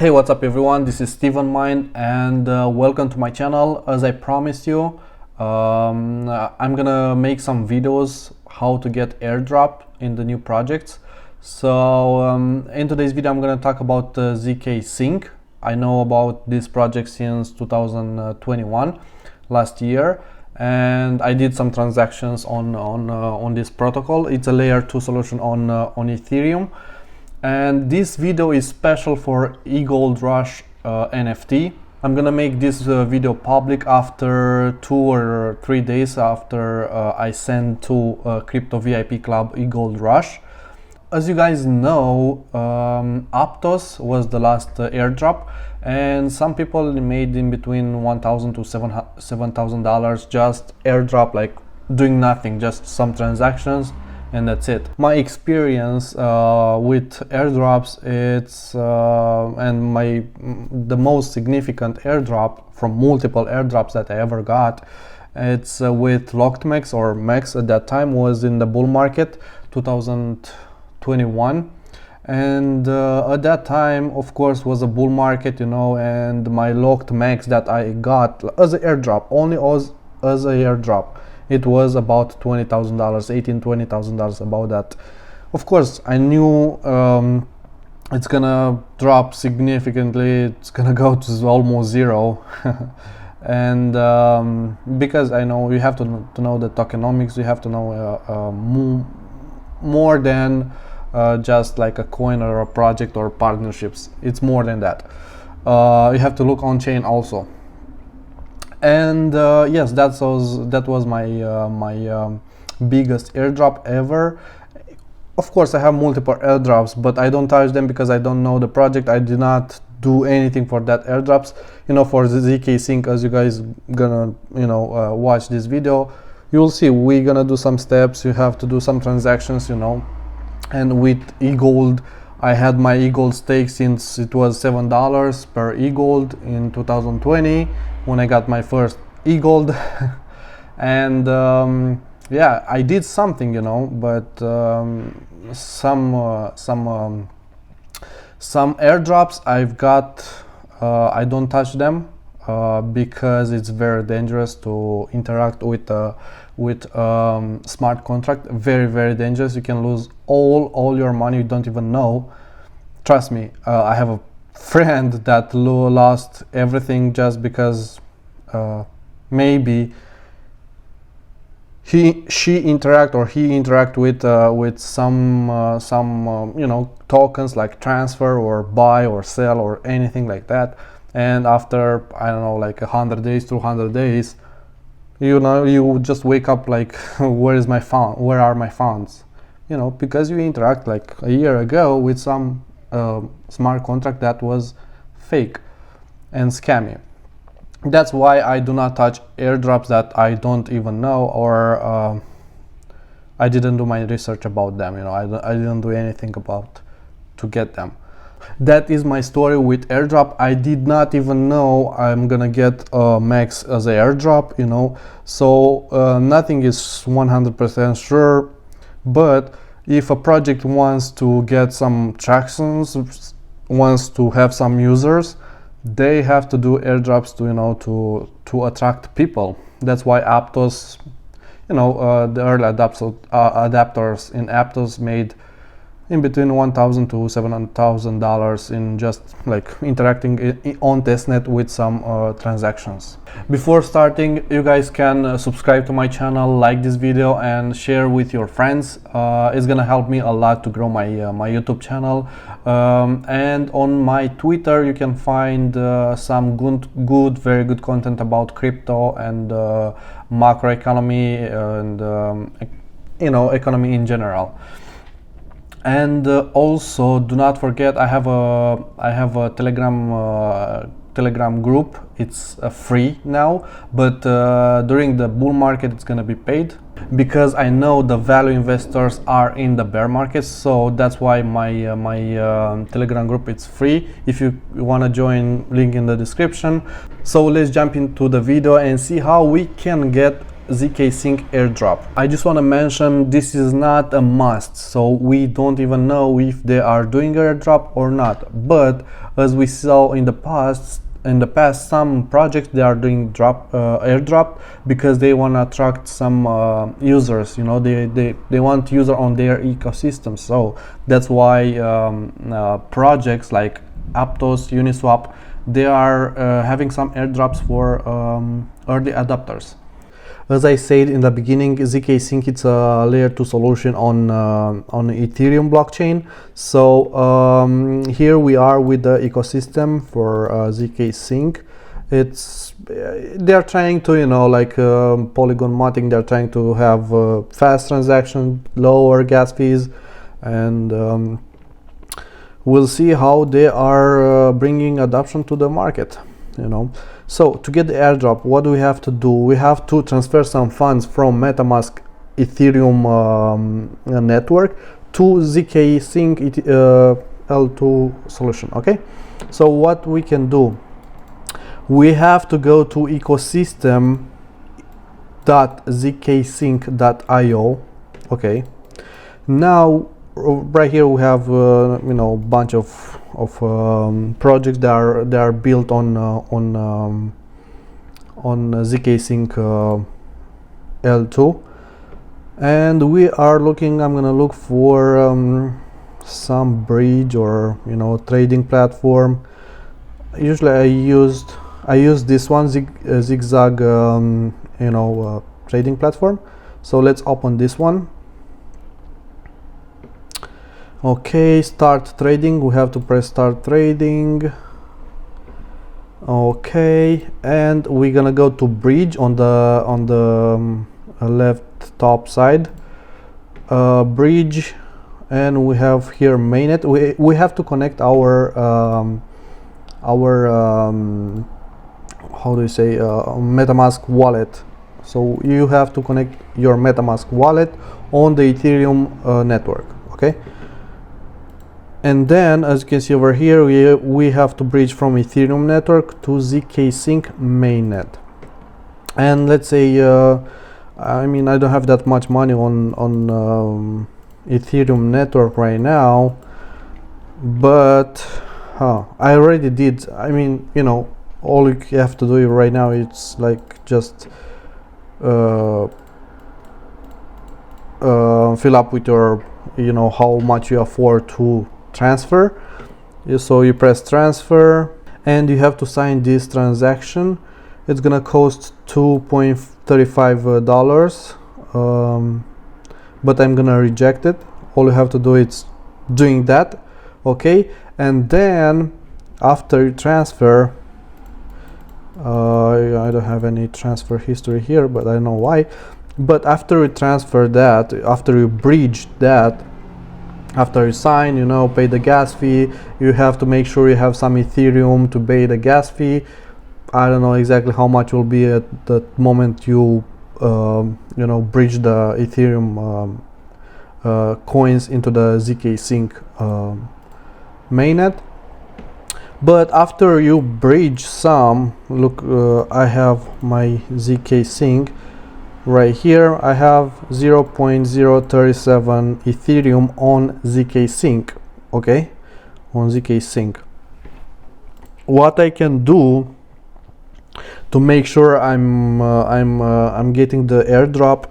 Hey, what's up everyone, this is Steven Mind and welcome to my channel. As I promised you, I'm gonna make some videos how to get airdrop in the new projects. So in today's video I'm gonna talk about ZKSync. I know about this project since 2021, last year, and I did some transactions on this protocol. It's a layer 2 solution on Ethereum. And this video is special for eGold Rush NFT. I'm gonna make this video public after 2 or 3 days after I send to Crypto VIP Club eGold Rush. As you guys know, Aptos was the last airdrop, and some people made in between $1,000 to $7,000 just airdrop, like doing nothing, just some transactions, and that's it. My experience with airdrops, it's the most significant airdrop from multiple airdrops that I ever got, it's with locked MEX, or MEX at that time was in the bull market 2021, and at that time of course was a bull market, you know, and my locked MEX that I got as an airdrop, only as an airdrop, it was about $20,000, $20,000, about that. Of course, I knew it's gonna drop significantly. It's gonna go to almost zero, and because I know you have to know the tokenomics, you have to know more than just like a coin or a project or partnerships. It's more than that. You have to look on chain also. And yes, that was my biggest airdrop ever. Of course, I have multiple airdrops, but I don't touch them because I don't know the project. I did not do anything for that airdrops. You know, for the ZKSync, as you guys gonna watch this video, you'll see we're gonna do some steps. You have to do some transactions, you know. And with eGold, I had my eGold stake since it was $7 per eGold in 2020 when I got my first eGold. And yeah, I did something, you know, but some airdrops I've got, I don't touch them because it's very dangerous to interact with smart contract. Very dangerous. You can lose all your money, you don't even know. Trust me, I have a friend that lost everything just because maybe she interact with some you know, tokens like transfer or buy or sell or anything like that, and after, I don't know, like 100 days, 200 days, you know, you just wake up like where are my funds, you know, because you interact like a year ago with some smart contract that was fake and scammy. That's why I do not touch airdrops that I don't even know, or I didn't do my research about them, you know. I didn't do anything about to get them. That is my story with airdrop. I did not even know I'm gonna get MEX as an airdrop, you know, so nothing is 100% sure. But if a project wants to get some tractions, wants to have some users, they have to do airdrops to, you know, to attract people. That's why Aptos, you know, the early adapters in Aptos made in between $1,000 to $700,000 in just like interacting on testnet with some transactions. Before starting, you guys can subscribe to my channel, like this video, and share with your friends. It's gonna help me a lot to grow my my YouTube channel. And on my Twitter, you can find some very good content about crypto and macroeconomy and you know, economy in general. And also, do not forget, I have a Telegram group. It's free now, but during the bull market it's gonna be paid, because I know the value investors are in the bear market. So that's why my Telegram group, it's free. If you want to join, link in the description. So let's jump into the video and see how we can get ZKSync Airdrop. I just want to mention this is not a must, so we don't even know if they are doing airdrop or not. But as we saw in the past, some projects they are doing airdrop because they want to attract some users. You know, they want user on their ecosystem. So that's why projects like Aptos, Uniswap, they are having some airdrops for early adopters. As I said in the beginning, ZKSync it's a layer 2 solution on Ethereum blockchain. So here we are with the ecosystem for ZKSync. They're trying to, you know, like Polygon Matic, they're trying to have fast transaction, lower gas fees, and we'll see how they are bringing adoption to the market, you know. So to get the airdrop, what do we have to do? We have to transfer some funds from Metamask Ethereum network to ZKSync L2 solution. Okay, so what we can do, we have to go to ecosystem.zksync.io. okay, now right here we have you know, bunch of projects that are built on ZKSync L2, and we are looking. I'm gonna look for some bridge or, you know, trading platform. Usually I use this one, zigzag you know, trading platform. So let's open this one. Okay, start trading. We have to press start trading. Okay, and we're gonna go to bridge on the left top side, bridge, and we have here mainnet. We have to connect our how do you say, Metamask wallet. So you have to connect your Metamask wallet on the Ethereum network. Okay. And then, as you can see over here, we have to bridge from Ethereum network to ZKSync mainnet. And let's say, I mean, I don't have that much money on Ethereum network right now, but I already did. I mean, you know, all you have to do right now is like just fill up with your, you know, how much you afford to transfer. So you press transfer and you have to sign this transaction. It's gonna cost $2.35, but I'm gonna reject it. All you have to do is doing that. Okay, and then after you transfer, I don't have any transfer history here, but I don't know why. But after you transfer that, after you bridge that, after you sign, you know, pay the gas fee, you have to make sure you have some Ethereum to pay the gas fee. I don't know exactly how much will be at the moment you you know, bridge the Ethereum coins into the ZKSync mainnet. But after you bridge some, look, I have my ZKSync right here. I have 0.037 Ethereum on ZKSync. Okay, on ZKSync. What I can do to make sure I'm getting the airdrop,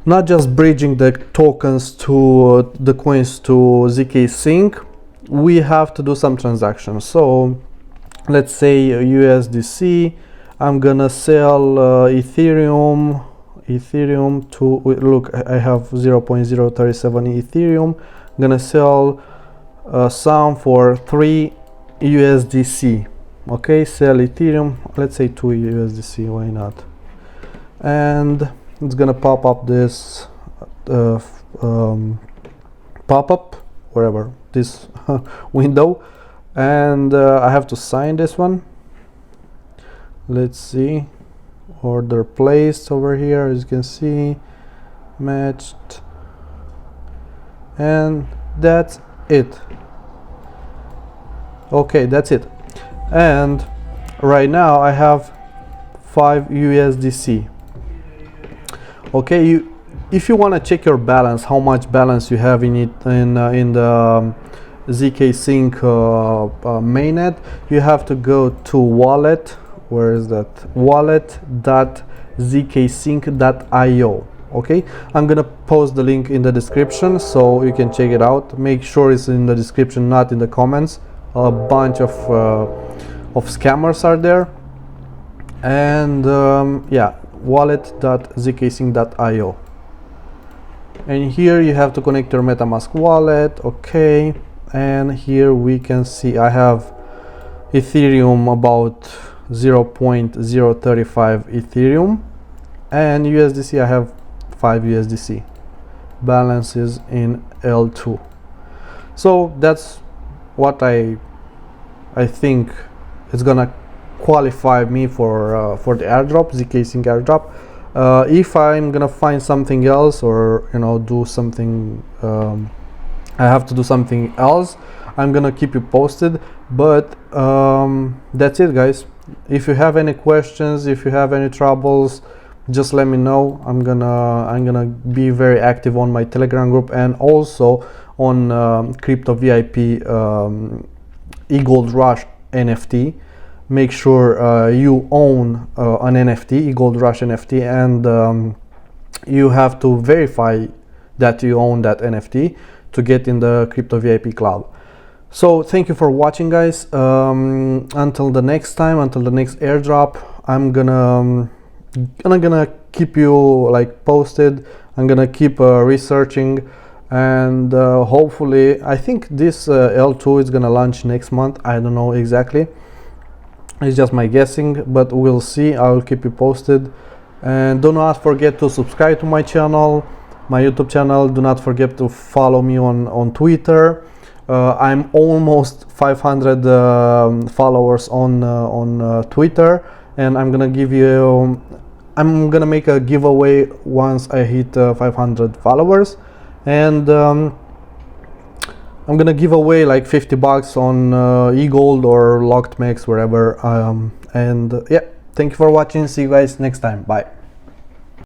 not just bridging the tokens to the coins to ZKSync, we have to do some transactions. So let's say USDC, I'm gonna sell Ethereum to, look, I have 0.037 Ethereum. I'm gonna sell some for 3 USDC. Okay, sell Ethereum, let's say 2 USDC, why not? And it's gonna pop up this pop-up, wherever, this window, and I have to sign this one. Let's see, order placed over here, as you can see, matched, and that's it. Okay, that's it. And right now I have 5 USDC. Okay, if you want to check your balance, how much balance you have in it in the ZKSync mainnet, you have to go to wallet. Where is that? wallet.zksync.io. Okay, I'm gonna post the link in the description so you can check it out. Make sure it's in the description, not in the comments. A bunch of scammers are there. And yeah, wallet.zksync.io. and here you have to connect your Metamask wallet. Okay, and here we can see I have Ethereum about 0.035 Ethereum, and USDC I have 5 USDC. Balance is in L2. So that's what I think is gonna qualify me for the airdrop, ZKSync airdrop. If I'm gonna find something else, or do something, I have to do something else, I'm gonna keep you posted. But that's it, guys. If you have any questions, if you have any troubles, just let me know. I'm gonna be very active on my Telegram group and also on Crypto VIP eGold Rush NFT. Make sure you own an NFT, eGold Rush NFT, and you have to verify that you own that NFT to get in the Crypto VIP club. So thank you for watching, guys. Until the next time, until the next airdrop, I'm gonna keep you posted. I'm gonna keep researching, and hopefully, I think this L2 is gonna launch next month. I don't know exactly. It's just my guessing, but we'll see. I will keep you posted. And do not forget to subscribe to my channel, my YouTube channel. Do not forget to follow me on Twitter. I'm almost 500 followers on Twitter, and I'm gonna make a giveaway once I hit 500 followers, and I'm gonna give away like $50 on eGold or Locked Max, wherever. And yeah, thank you for watching. See you guys next time. Bye.